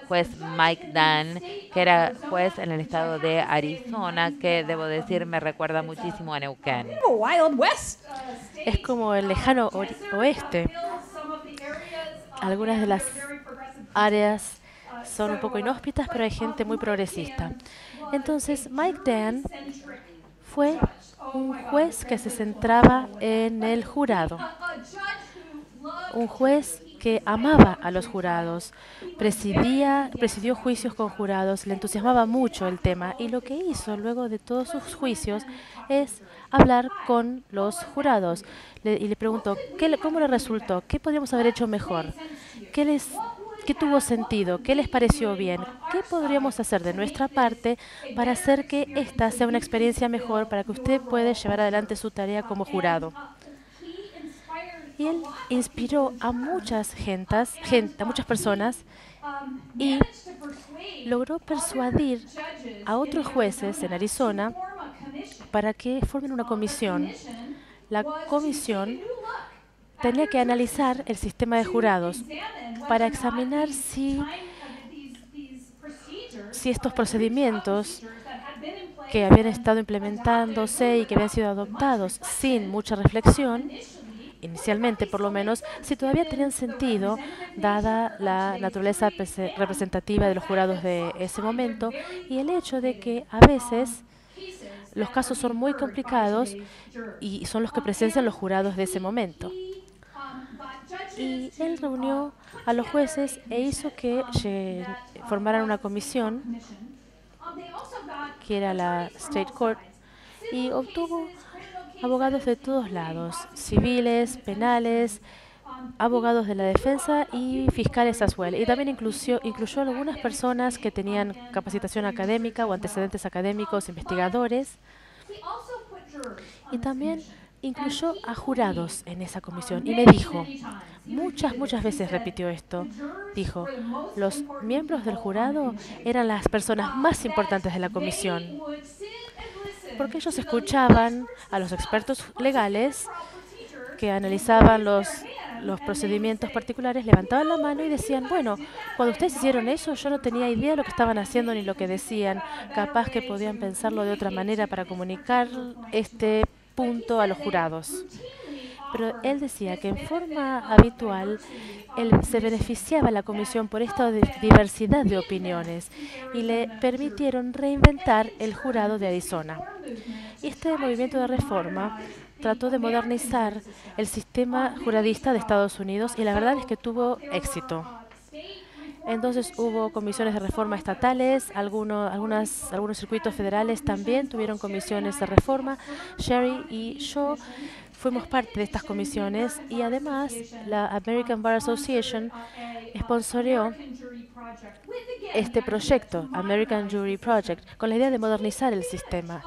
juez Mike Dan, que era juez en el estado de Arizona, que debo decir me recuerda muchísimo a Neuquén. Wild West. Es como el lejano oeste. Algunas de las áreas son un poco inhóspitas, pero hay gente muy progresista. Entonces, Mike Dan fue un juez que se centraba en el jurado, un juez que amaba a los jurados, presidió juicios con jurados, le entusiasmaba mucho el tema y lo que hizo luego de todos sus juicios es hablar con los jurados y le preguntó cómo le resultó, qué podríamos haber hecho mejor, qué les ¿Qué tuvo sentido? ¿Qué les pareció bien? ¿Qué podríamos hacer de nuestra parte para hacer que esta sea una experiencia mejor para que usted pueda llevar adelante su tarea como jurado? Y él inspiró a a muchas personas y logró persuadir a otros jueces en Arizona para que formen una comisión. La comisión tenía que analizar el sistema de jurados para examinar si estos procedimientos que habían estado implementándose y que habían sido adoptados sin mucha reflexión, inicialmente por lo menos, si todavía tenían sentido, dada la naturaleza representativa de los jurados de ese momento y el hecho de que a veces los casos son muy complicados y son los que presencian los jurados de ese momento. Y él reunió a los jueces e hizo que formaran una comisión, que era la State Court, y obtuvo abogados de todos lados, civiles, penales, abogados de la defensa y fiscales as well. Y también incluyó algunas personas que tenían capacitación académica o antecedentes académicos, investigadores, y también incluyó a jurados en esa comisión. Y me dijo, muchas veces repitió esto, dijo, los miembros del jurado eran las personas más importantes de la comisión, porque ellos escuchaban a los expertos legales que analizaban los procedimientos particulares, levantaban la mano y decían, bueno, cuando ustedes hicieron eso, yo no tenía idea de lo que estaban haciendo ni lo que decían. Capaz que podían pensarlo de otra manera para comunicar este punto a los jurados. Pero él decía que en forma habitual él se beneficiaba a la comisión por esta diversidad de opiniones y le permitieron reinventar el jurado de Arizona. Y este movimiento de reforma trató de modernizar el sistema juradista de Estados Unidos y la verdad es que tuvo éxito. Entonces hubo comisiones de reforma estatales, algunos circuitos federales también tuvieron comisiones de reforma. Sherry y yo fuimos parte de estas comisiones y además la American Bar Association sponsoreó este proyecto, American Jury Project, con la idea de modernizar el sistema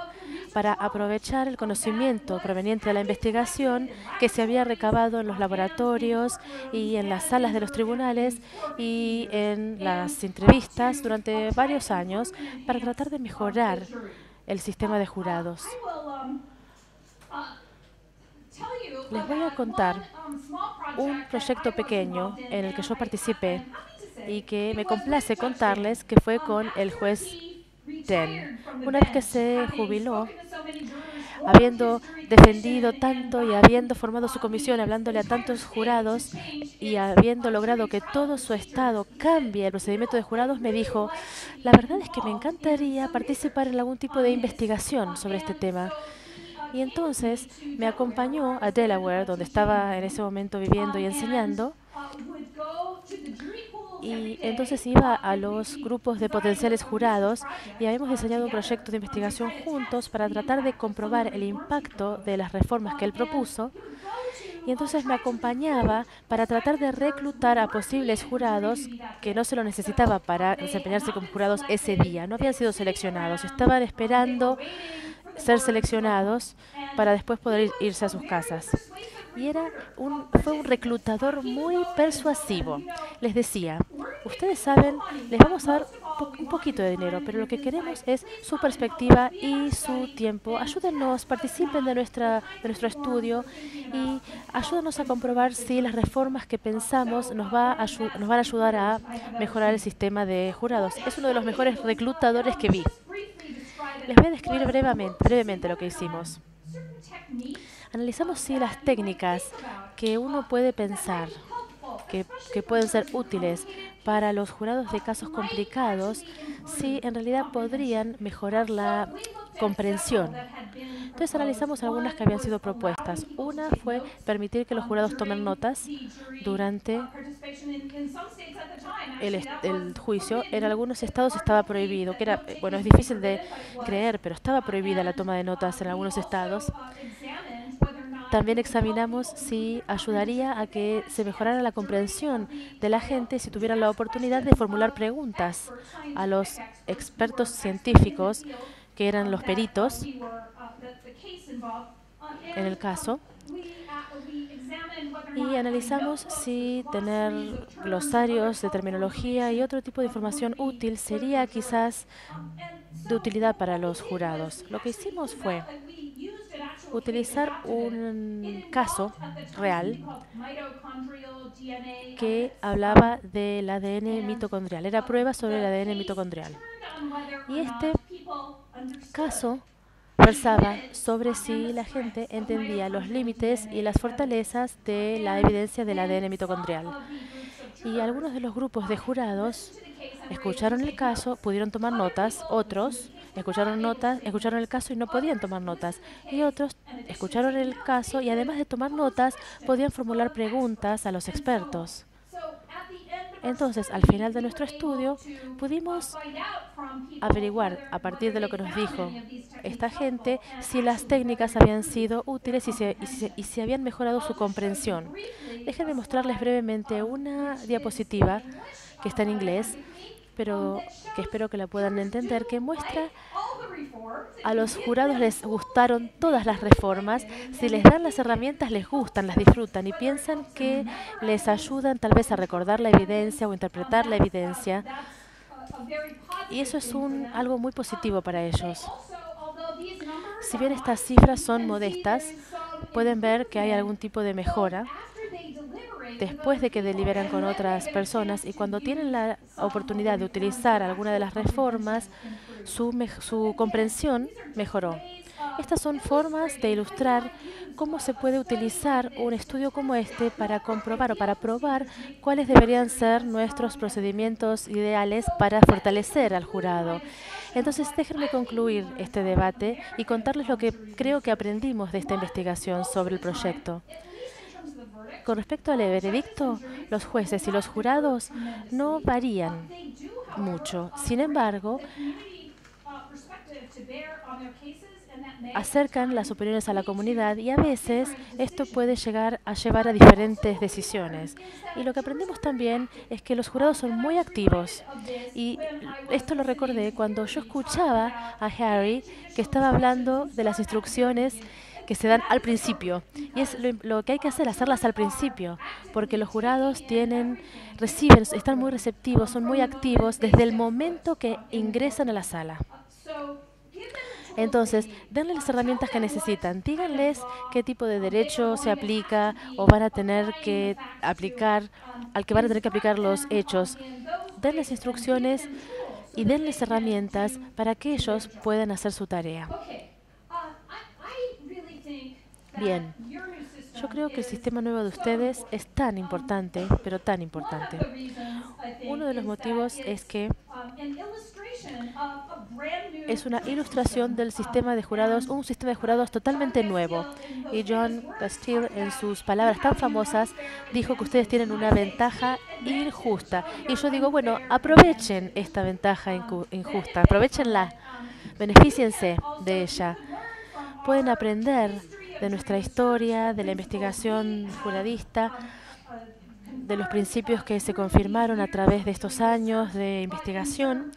para aprovechar el conocimiento proveniente de la investigación que se había recabado en los laboratorios y en las salas de los tribunales y en las entrevistas durante varios años para tratar de mejorar el sistema de jurados. Les voy a contar un proyecto pequeño en el que yo participé y que me complace contarles que fue con el juez Den. Una vez que se jubiló, habiendo defendido tanto y habiendo formado su comisión, hablándole a tantos jurados y habiendo logrado que todo su estado cambie el procedimiento de jurados, me dijo, la verdad es que me encantaría participar en algún tipo de investigación sobre este tema. Y entonces me acompañó a Delaware, donde estaba en ese momento viviendo y enseñando, y entonces iba a los grupos de potenciales jurados y habíamos diseñado un proyecto de investigación juntos para tratar de comprobar el impacto de las reformas que él propuso. Y entonces me acompañaba para tratar de reclutar a posibles jurados que no se lo necesitaba para desempeñarse como jurados ese día. No habían sido seleccionados, estaban esperando ser seleccionados para después poder irse a sus casas. Y fue un reclutador muy persuasivo. Les decía, ustedes saben, les vamos a dar un poquito de dinero, pero lo que queremos es su perspectiva y su tiempo. Ayúdennos, participen de nuestro estudio y ayúdenos a comprobar si las reformas que pensamos nos van a ayudar a mejorar el sistema de jurados. Es uno de los mejores reclutadores que vi. Les voy a describir brevemente lo que hicimos. Analizamos si las técnicas que uno puede pensar que pueden ser útiles para los jurados de casos complicados, si en realidad podrían mejorar la comprensión. Entonces analizamos algunas que habían sido propuestas. Una fue permitir que los jurados tomen notas durante el juicio. En algunos estados estaba prohibido, que era, bueno, es difícil de creer, pero estaba prohibida la toma de notas en algunos estados. También examinamos si ayudaría a que se mejorara la comprensión de la gente si tuvieran la oportunidad de formular preguntas a los expertos científicos, que eran los peritos en el caso. Y analizamos si tener glosarios de terminología y otro tipo de información útil sería quizás de utilidad para los jurados. Lo que hicimos fue utilizar un caso real que hablaba del ADN mitocondrial. Era prueba sobre el ADN mitocondrial. Y este caso versaba sobre si la gente entendía los límites y las fortalezas de la evidencia del ADN mitocondrial. Y algunos de los grupos de jurados escucharon el caso, pudieron tomar notas, otros escucharon el caso y no podían tomar notas. Y otros escucharon el caso y además de tomar notas, podían formular preguntas a los expertos. Entonces, al final de nuestro estudio, pudimos averiguar, a partir de lo que nos dijo esta gente, si las técnicas habían sido útiles y si habían mejorado su comprensión. Déjenme mostrarles brevemente una diapositiva que está en inglés, pero que espero que la puedan entender, que muestra a los jurados les gustaron todas las reformas. Si les dan las herramientas, les gustan, las disfrutan y piensan que les ayudan tal vez a recordar la evidencia o interpretar la evidencia. Y eso es algo muy positivo para ellos. Si bien estas cifras son modestas, pueden ver que hay algún tipo de mejora después de que deliberan con otras personas y cuando tienen la oportunidad de utilizar alguna de las reformas, su comprensión mejoró. Estas son formas de ilustrar cómo se puede utilizar un estudio como este para comprobar o para probar cuáles deberían ser nuestros procedimientos ideales para fortalecer al jurado. Entonces, déjenme concluir este debate y contarles lo que creo que aprendimos de esta investigación sobre el proyecto. Con respecto al veredicto, los jueces y los jurados no varían mucho. Sin embargo, acercan las opiniones a la comunidad y a veces esto puede llegar a llevar a diferentes decisiones. Y lo que aprendimos también es que los jurados son muy activos. Y esto lo recordé cuando yo escuchaba a Harry que estaba hablando de las instrucciones que se dan al principio. Y es lo que hay que hacer, hacerlas al principio, porque los jurados están muy receptivos, son muy activos desde el momento que ingresan a la sala. Entonces, denles las herramientas que necesitan. Díganles qué tipo de derecho se aplica o van a tener que aplicar, al que van a tener que aplicar los hechos. Denles instrucciones y denles herramientas para que ellos puedan hacer su tarea. Bien, yo creo que el sistema nuevo de ustedes es tan importante, pero tan importante. Uno de los motivos es que es una ilustración del sistema de jurados, un sistema de jurados totalmente nuevo. Y John Castile, en sus palabras tan famosas, dijo que ustedes tienen una ventaja injusta. Y yo digo, bueno, aprovechen esta ventaja injusta, aprovechenla, beneficiense de ella. Pueden aprender de nuestra historia, de la investigación juradista, de los principios que se confirmaron a través de estos años de investigación,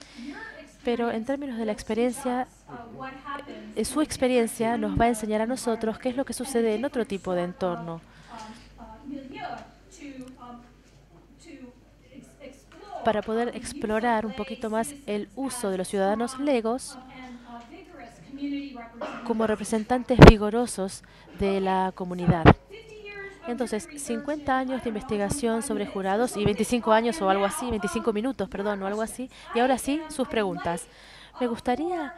pero en términos de la experiencia, su experiencia nos va a enseñar a nosotros qué es lo que sucede en otro tipo de entorno. para poder explorar un poquito más el uso de los ciudadanos legos como representantes vigorosos de la comunidad. Entonces, 50 años de investigación sobre jurados y 25 años o algo así, 25 minutos, perdón, o algo así. Y ahora sí, sus preguntas. Me gustaría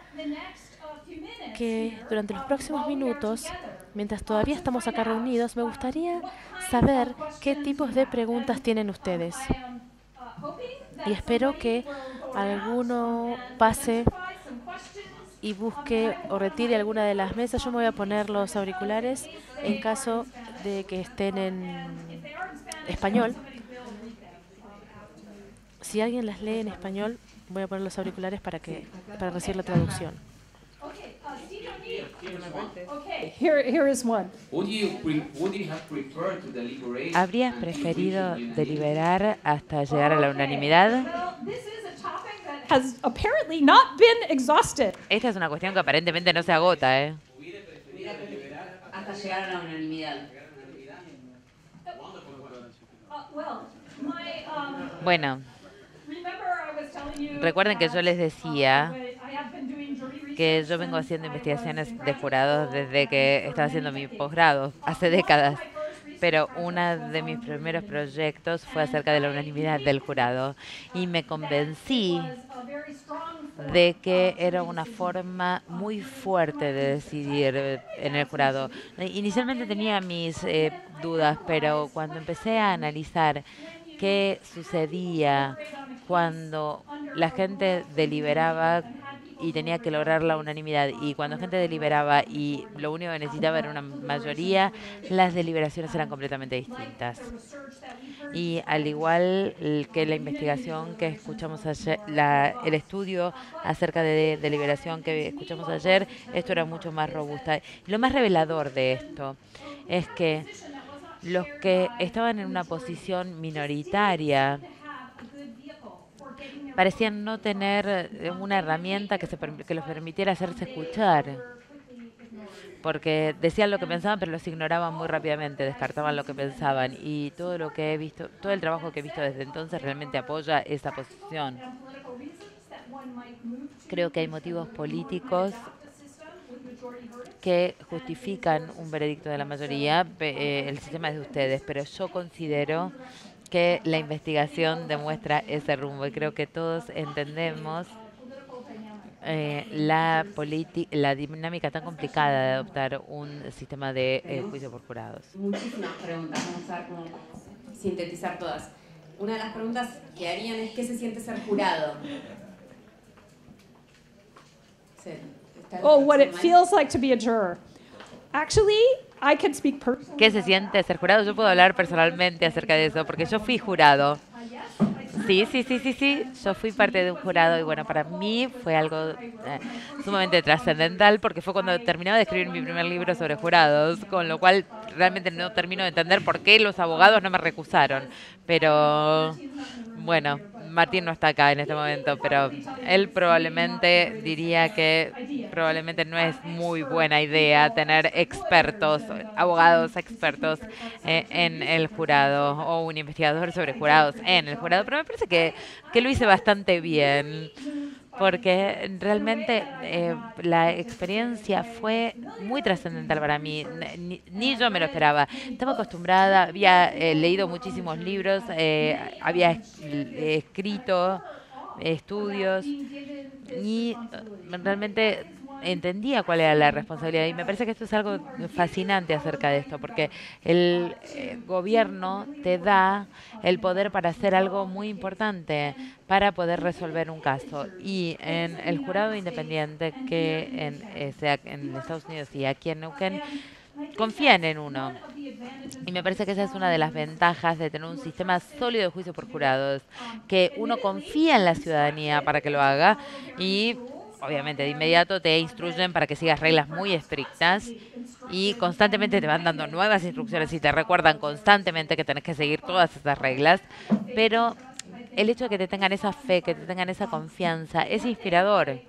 que durante los próximos minutos, mientras todavía estamos acá reunidos, me gustaría saber qué tipos de preguntas tienen ustedes. Y espero que alguno pase y busque o retire alguna de las mesas. Yo me voy a poner los auriculares en caso de que estén en español. Si alguien las lee en español, voy a poner los auriculares para recibir la traducción. ¿Habrías preferido deliberar hasta llegar a la unanimidad? Esta es una cuestión que aparentemente no se agota, ¿eh? Hasta llegar a la unanimidad. Bueno, recuerden que yo les decía que yo vengo haciendo investigaciones de jurados desde que estaba haciendo mi posgrado, hace décadas. Pero uno de mis primeros proyectos fue acerca de la unanimidad del jurado y me convencí de que era una forma muy fuerte de decidir en el jurado. Inicialmente tenía mis dudas, pero cuando empecé a analizar qué sucedía cuando la gente deliberaba y tenía que lograr la unanimidad, y cuando gente deliberaba y lo único que necesitaba era una mayoría, las deliberaciones eran completamente distintas. Y al igual que la investigación que escuchamos ayer, el estudio acerca de deliberación que escuchamos ayer, esto era mucho más robusta. Y lo más revelador de esto es que los que estaban en una posición minoritaria parecían no tener una herramienta que los permitiera hacerse escuchar, porque decían lo que pensaban, pero los ignoraban muy rápidamente, descartaban lo que pensaban, y todo lo que he visto, todo el trabajo que he visto desde entonces realmente apoya esa posición. Creo que hay motivos políticos que justifican un veredicto de la mayoría. El sistema es de ustedes, pero yo considero que la investigación demuestra ese rumbo y creo que todos entendemos la dinámica tan complicada de adoptar un sistema de juicio por jurados. Muchísimas preguntas, vamos a ver cómo sintetizar todas. Una de las preguntas que harían es ¿qué se siente ser jurado? What it feels like to be a juror. Actually, I can speak personally. ¿Qué se siente ser jurado? Yo puedo hablar personalmente acerca de eso, porque yo fui jurado. Sí, yo fui parte de un jurado y bueno, para mí fue algo sumamente trascendental porque fue cuando terminaba de escribir mi primer libro sobre jurados, con lo cual realmente no termino de entender por qué los abogados no me recusaron. Pero bueno, Martín no está acá en este momento, pero él probablemente diría que probablemente no es muy buena idea tener expertos, abogados expertos en el jurado o un investigador sobre jurados en el jurado, pero me parece que lo hice bastante bien, porque realmente la experiencia fue muy trascendental para mí. Ni yo me lo esperaba. Estaba acostumbrada, había leído muchísimos libros, había escrito estudios y realmente entendía cuál era la responsabilidad y me parece que esto es algo fascinante acerca de esto porque el gobierno te da el poder para hacer algo muy importante para poder resolver un caso y en el jurado independiente que sea en Estados Unidos y aquí en Neuquén confían en uno. Y me parece que esa es una de las ventajas de tener un sistema sólido de juicio por jurados, que uno confía en la ciudadanía para que lo haga y obviamente de inmediato te instruyen para que sigas reglas muy estrictas y constantemente te van dando nuevas instrucciones y te recuerdan constantemente que tenés que seguir todas esas reglas, pero el hecho de que te tengan esa fe, que te tengan esa confianza, es inspirador.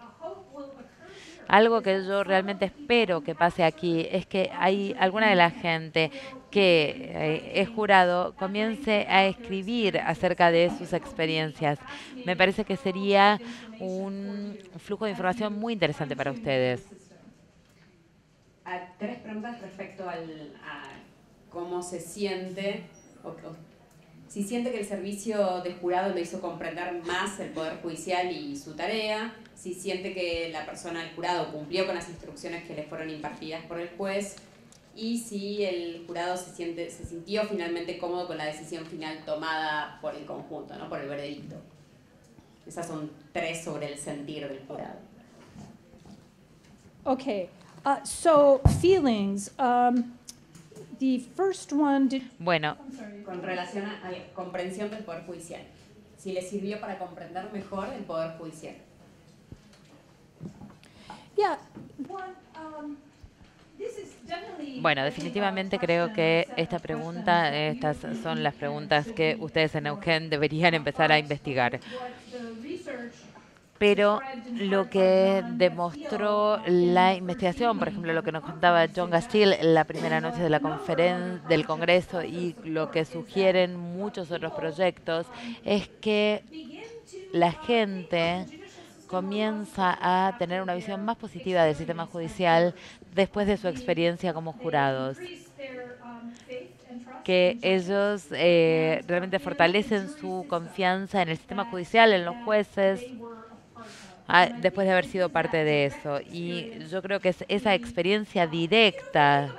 Algo que yo realmente espero que pase aquí es que hay alguna de la gente que es jurado comience a escribir acerca de sus experiencias. Me parece que sería un flujo de información muy interesante para ustedes. Tres preguntas respecto a cómo se siente, si siente que el servicio de jurado le hizo comprender más el Poder Judicial y su tarea, si siente que la persona del jurado cumplió con las instrucciones que le fueron impartidas por el juez, y si el jurado se sintió finalmente cómodo con la decisión final tomada por el conjunto, ¿no? Por el veredicto. Esas son tres sobre el sentir del jurado. Okay, so feelings. The first one did. Bueno, Con relación a la comprensión del Poder Judicial. Si le sirvió para comprender mejor el Poder Judicial. Yeah. bueno, definitivamente creo que esta pregunta, estas son las preguntas que ustedes en Neuquén deberían empezar a investigar. Pero lo que demostró la investigación, por ejemplo, lo que nos contaba John Gastil en la primera noche de la conferencia del Congreso y lo que sugieren muchos otros proyectos, es que la gente comienza a tener una visión más positiva del sistema judicial después de su experiencia como jurados. Que ellos realmente fortalecen su confianza en el sistema judicial, en los jueces, después de haber sido parte de eso. Y yo creo que es esa experiencia directa.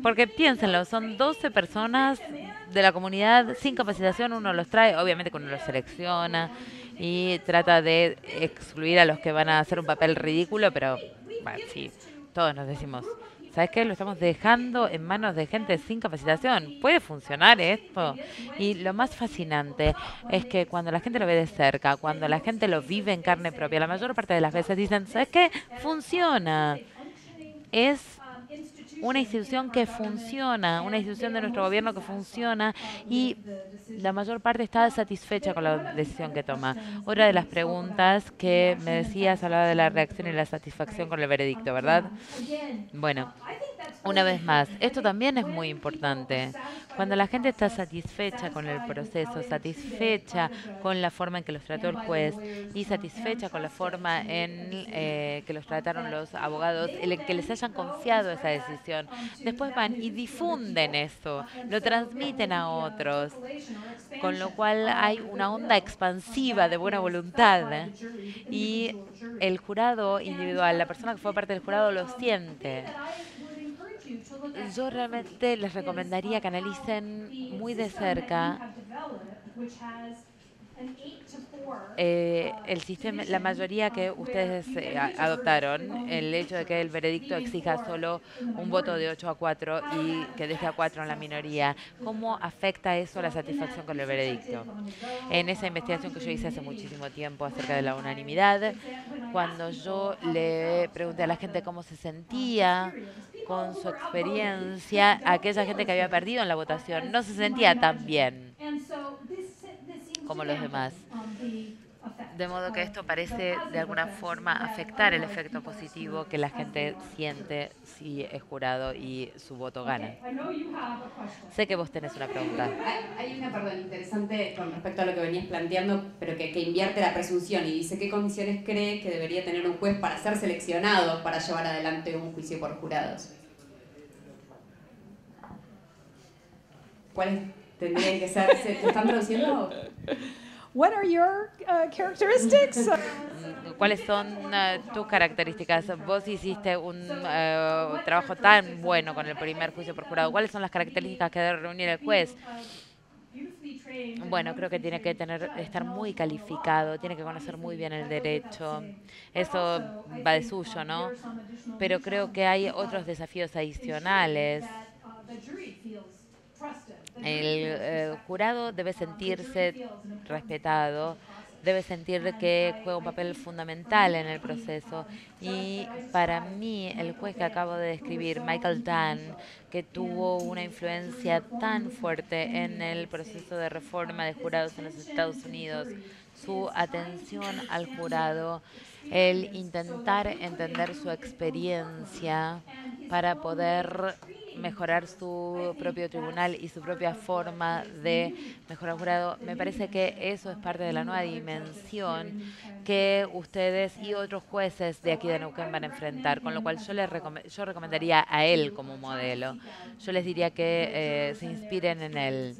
Porque piénsenlo, son 12 personas de la comunidad sin capacitación, uno los trae, obviamente que uno los selecciona y trata de excluir a los que van a hacer un papel ridículo, pero bueno, sí, todos nos decimos, ¿sabes qué? Lo estamos dejando en manos de gente sin capacitación. ¿Puede funcionar esto? Y lo más fascinante es que cuando la gente lo ve de cerca, cuando la gente lo vive en carne propia, la mayor parte de las veces dicen, ¿sabes qué? Funciona. Es una institución que funciona, una institución de nuestro gobierno que funciona y la mayor parte está satisfecha con la decisión que toma. Otra de las preguntas que me decías hablaba de la reacción y la satisfacción con el veredicto, ¿verdad? Bueno, una vez más, esto también es muy importante. Cuando la gente está satisfecha con el proceso, satisfecha con la forma en que los trató el juez y satisfecha con la forma en que los trataron los abogados, en que les hayan confiado esa decisión, después van y difunden eso, lo transmiten a otros, con lo cual hay una onda expansiva de buena voluntad, y el jurado individual, la persona que fue parte del jurado lo siente. Yo realmente les recomendaría que analicen muy de cerca el sistema, la mayoría que ustedes adoptaron, el hecho de que el veredicto exija solo un voto de 8-4 y que deje a 4 en la minoría. ¿Cómo afecta eso la satisfacción con el veredicto? En esa investigación que yo hice hace muchísimo tiempo acerca de la unanimidad, cuando yo le pregunté a la gente cómo se sentía con su experiencia, aquella gente que había perdido en la votación no se sentía tan bien como los demás. De modo que esto parece de alguna forma afectar el efecto positivo que la gente siente si es jurado y su voto gana. Sé que vos tenés una pregunta. Hay una, perdón, interesante con respecto a lo que venías planteando, pero que invierte la presunción y dice, ¿qué condiciones cree que debería tener un juez para ser seleccionado para llevar adelante un juicio por jurados? ¿Cuáles tendrían que ser? ¿Te están traduciendo? What are your characteristics? ¿Cuáles son tus características? Vos hiciste un trabajo tan bueno con el primer juicio por jurado. ¿Cuáles son las características que debe reunir el juez? Bueno, creo que tiene que estar muy calificado, tiene que conocer muy bien el derecho. Eso va de suyo, ¿no? Pero creo que hay otros desafíos adicionales. El jurado debe sentirse respetado debe sentir que juega un papel fundamental en el proceso. Y para mí, el juez que acabo de describir, Michael Tan, que tuvo una influencia tan fuerte en el proceso de reforma de jurados en los Estados Unidos, su atención al jurado, el intentar entender su experiencia para poder mejorar su propio tribunal y su propia forma de mejorar el jurado. Me parece que eso es parte de la nueva dimensión que ustedes y otros jueces de aquí de Neuquén van a enfrentar, con lo cual yo recomendaría a él como modelo. Yo les diría que se inspiren en él,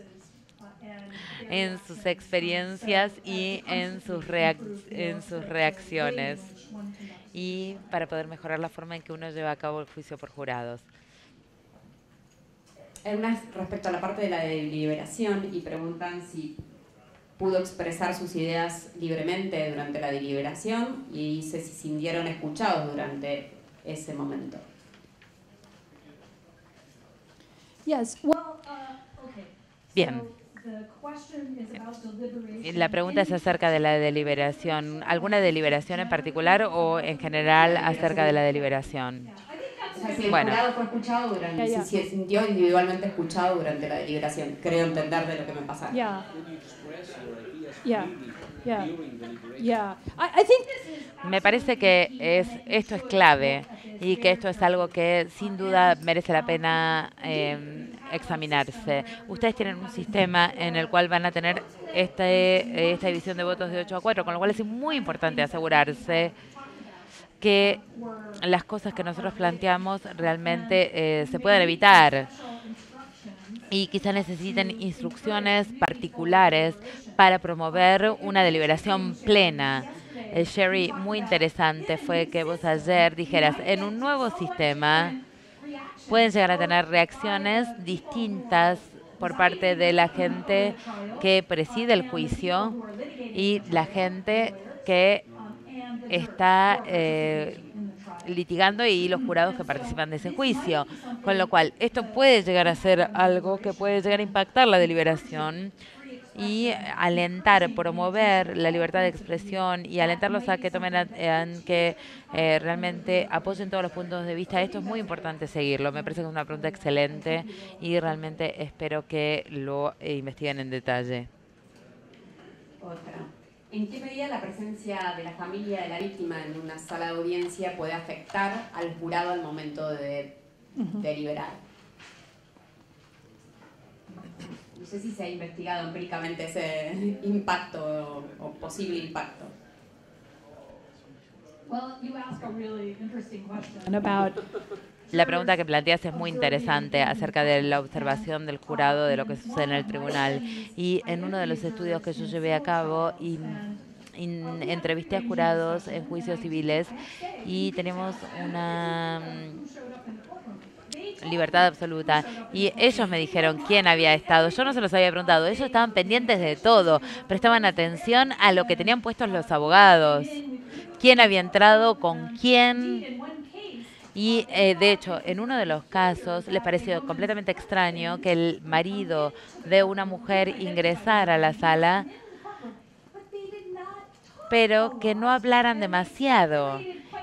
en sus experiencias y en sus reacciones, y para poder mejorar la forma en que uno lleva a cabo el juicio por jurados. Respecto a la parte de la deliberación, y preguntan si pudo expresar sus ideas libremente durante la deliberación y dice si se sintieron escuchados durante ese momento. Bien. La pregunta es acerca de la deliberación. ¿Alguna deliberación en particular o en general acerca de la deliberación? O sea, si el jurado fue escuchado durante, si se sintió individualmente escuchado durante la deliberación. Creo entender de lo que me pasa. Me parece que esto es clave y que esto es algo que sin duda merece la pena examinarse. Ustedes tienen un sistema en el cual van a tener esta división de votos de 8-4, con lo cual es muy importante asegurarse que las cosas que nosotros planteamos realmente se puedan evitar. Y quizá necesiten instrucciones particulares para promover una deliberación plena. Sherry, muy interesante fue que vos ayer dijeras, en un nuevo sistema pueden llegar a tener reacciones distintas por parte de la gente que preside el juicio y la gente que está litigando y los jurados que participan de ese juicio. Con lo cual, esto puede llegar a ser algo que puede llegar a impactar la deliberación y alentar, promover la libertad de expresión y alentarlos a que tomen, que realmente apoyen todos los puntos de vista. Esto es muy importante seguirlo. Me parece que es una pregunta excelente y realmente espero que lo investiguen en detalle. Otra. ¿En qué medida la presencia de la familia de la víctima en una sala de audiencia puede afectar al jurado al momento de deliberar? No sé si se ha investigado empíricamente ese impacto o posible impacto. La pregunta que planteas es muy interesante acerca de la observación del jurado de lo que sucede en el tribunal. Y en uno de los estudios que yo llevé a cabo, entrevisté a jurados en juicios civiles y tenemos una libertad absoluta. Y ellos me dijeron quién había estado. Yo no se los había preguntado. Ellos estaban pendientes de todo. Prestaban atención a lo que tenían puestos los abogados. ¿Quién había entrado? ¿Con quién? Y de hecho, en uno de los casos les pareció completamente extraño que el marido de una mujer ingresara a la sala, pero que no hablaran demasiado.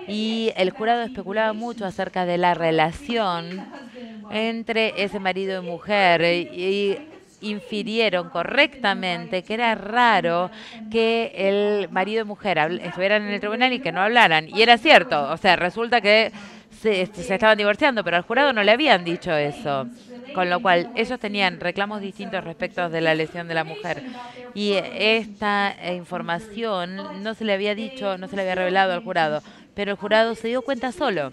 Y el jurado especulaba mucho acerca de la relación entre ese marido y mujer y infirieron correctamente que era raro que el marido y mujer estuvieran en el tribunal y que no hablaran. Y era cierto, o sea, resulta que se estaban divorciando, pero al jurado no le habían dicho eso. Con lo cual, ellos tenían reclamos distintos respecto de la lesión de la mujer. Y esta información no se le había dicho, no se le había revelado al jurado, pero el jurado se dio cuenta solo.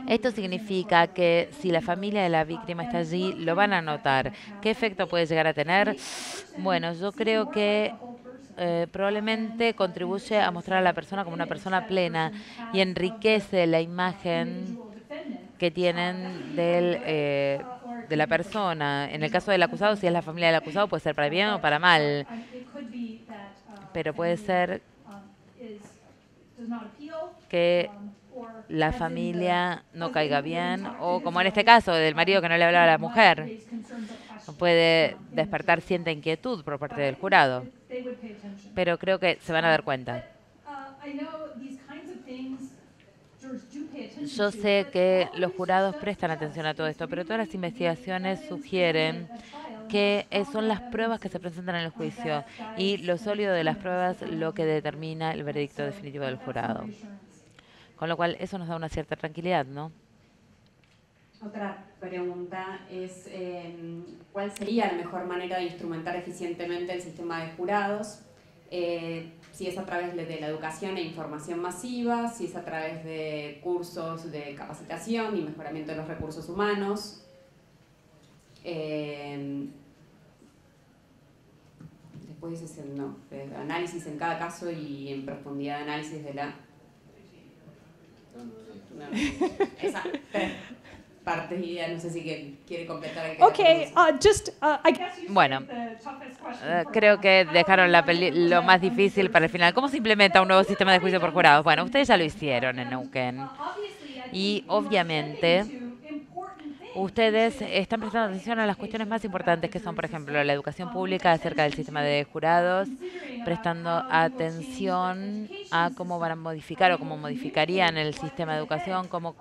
Esto significa que si la familia de la víctima está allí, lo van a notar. ¿Qué efecto puede llegar a tener? Bueno, yo creo que probablemente contribuye a mostrar a la persona como una persona plena y enriquece la imagen que tienen de la persona. En el caso del acusado, si es la familia del acusado, puede ser para bien o para mal. Pero puede ser que la familia no caiga bien, o como en este caso del marido que no le hablaba a la mujer, puede despertar cierta inquietud por parte del jurado. pero creo que se van a dar cuenta. Yo sé que los jurados prestan atención a todo esto, pero todas las investigaciones sugieren que son las pruebas que se presentan en el juicio y lo sólido de las pruebas lo que determina el veredicto definitivo del jurado. Con lo cual, eso nos da una cierta tranquilidad, ¿no? Otra pregunta es, ¿cuál sería la mejor manera de instrumentar eficientemente el sistema de jurados? Si es a través de la educación e información masiva, si es a través de cursos de capacitación y mejoramiento de los recursos humanos. Después dice análisis en cada caso y en profundidad de análisis de la... Esa partes y no sé si quiere completar. Okay, I guess Bueno, creo que dejaron lo más difícil para el final. ¿Cómo se implementa un nuevo sistema de juicio por jurados? Bueno, ustedes ya lo hicieron en Neuquén. Y obviamente ustedes están prestando atención a las cuestiones más importantes que son, por ejemplo, la educación pública acerca del sistema de jurados, prestando atención a cómo van a modificar o cómo modificarían el sistema de educación, cómo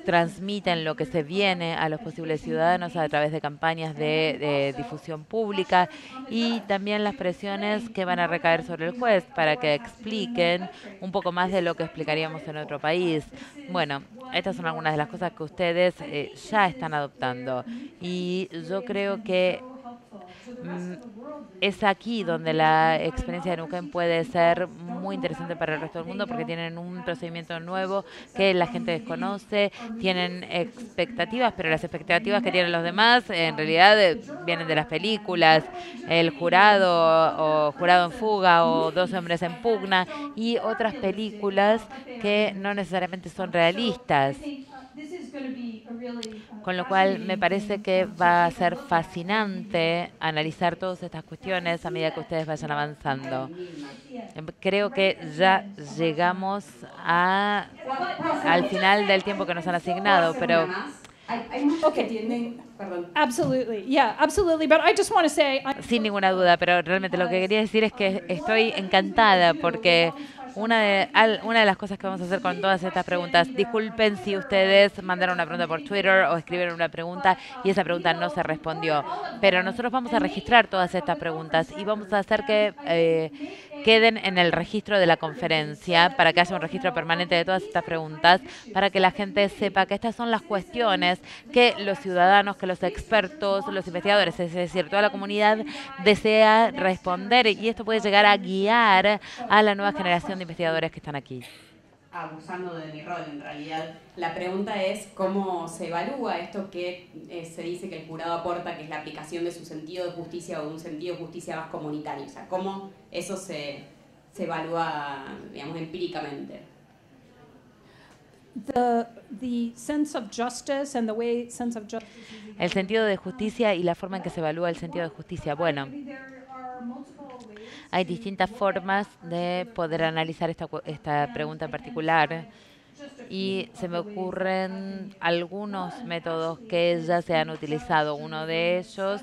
transmiten lo que se viene a los posibles ciudadanos a través de campañas de difusión pública y también las presiones que van a recaer sobre el juez para que expliquen un poco más de lo que explicaríamos en otro país. Bueno, estas son algunas de las cosas que ustedes ya están adoptando y yo creo que es aquí donde la experiencia de Neuquén puede ser muy interesante para el resto del mundo porque tienen un procedimiento nuevo que la gente desconoce, tienen expectativas, pero las expectativas que tienen los demás en realidad vienen de las películas, El Jurado o Jurado en Fuga o Dos Hombres en Pugna y otras películas que no necesariamente son realistas. Con lo cual me parece que va a ser fascinante analizar todas estas cuestiones a medida que ustedes vayan avanzando. Creo que ya llegamos al final del tiempo que nos han asignado, pero... Hay muchos que tienden... Perdón. Absolutely, yeah, absolutely. But I just want to say... Sin ninguna duda, pero realmente lo que quería decir es que estoy encantada porque una de las cosas que vamos a hacer con todas estas preguntas, disculpen si ustedes mandaron una pregunta por Twitter o escribieron una pregunta y esa pregunta no se respondió, pero nosotros vamos a registrar todas estas preguntas y vamos a hacer que queden en el registro de la conferencia para que haya un registro permanente de todas estas preguntas, para que la gente sepa que estas son las cuestiones que los ciudadanos, que los expertos, los investigadores, es decir, toda la comunidad desea responder y esto puede llegar a guiar a la nueva generación de investigadores que están aquí. Abusando de mi rol, en realidad. La pregunta es cómo se evalúa esto que se dice que el jurado aporta, que es la aplicación de su sentido de justicia o de un sentido de justicia más comunitario. O sea, cómo eso se evalúa, digamos, empíricamente. El sentido de justicia y la forma en que se evalúa el sentido de justicia. Bueno, hay distintas formas de poder analizar esta pregunta en particular y se me ocurren algunos métodos que ya se han utilizado. Uno de ellos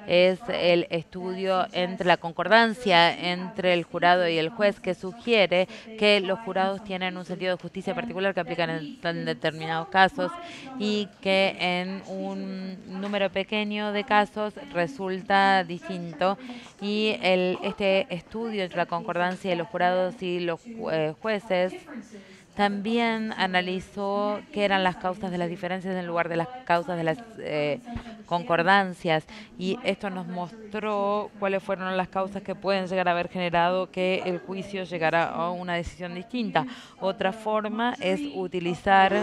es el estudio entre la concordancia entre el jurado y el juez, que sugiere que los jurados tienen un sentido de justicia particular que aplican en determinados casos y que en un número pequeño de casos resulta distinto. Y este estudio entre la concordancia de los jurados y los jueces también analizó qué eran las causas de las diferencias en lugar de las causas de las concordancias y esto nos mostró cuáles fueron las causas que pueden llegar a haber generado que el juicio llegara a una decisión distinta. Otra forma es utilizar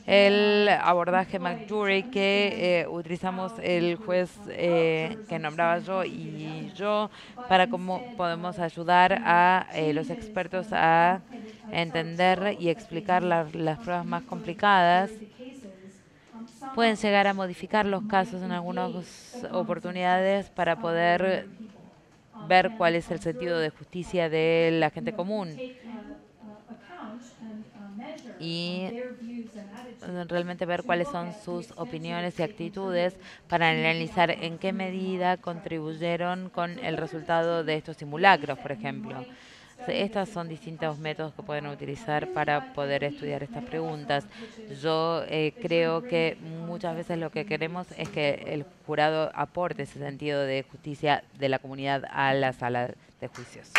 el abordaje McJury que utilizamos el juez que nombraba yo y yo para cómo podemos ayudar a los expertos a entender y explicar las pruebas más complicadas. Pueden llegar a modificar los casos en algunas oportunidades para poder ver cuál es el sentido de justicia de la gente común. y realmente ver cuáles son sus opiniones y actitudes para analizar en qué medida contribuyeron con el resultado de estos simulacros, por ejemplo. Estos son distintos métodos que pueden utilizar para poder estudiar estas preguntas. Yo creo que muchas veces lo que queremos es que el jurado aporte ese sentido de justicia de la comunidad a la sala de juicios.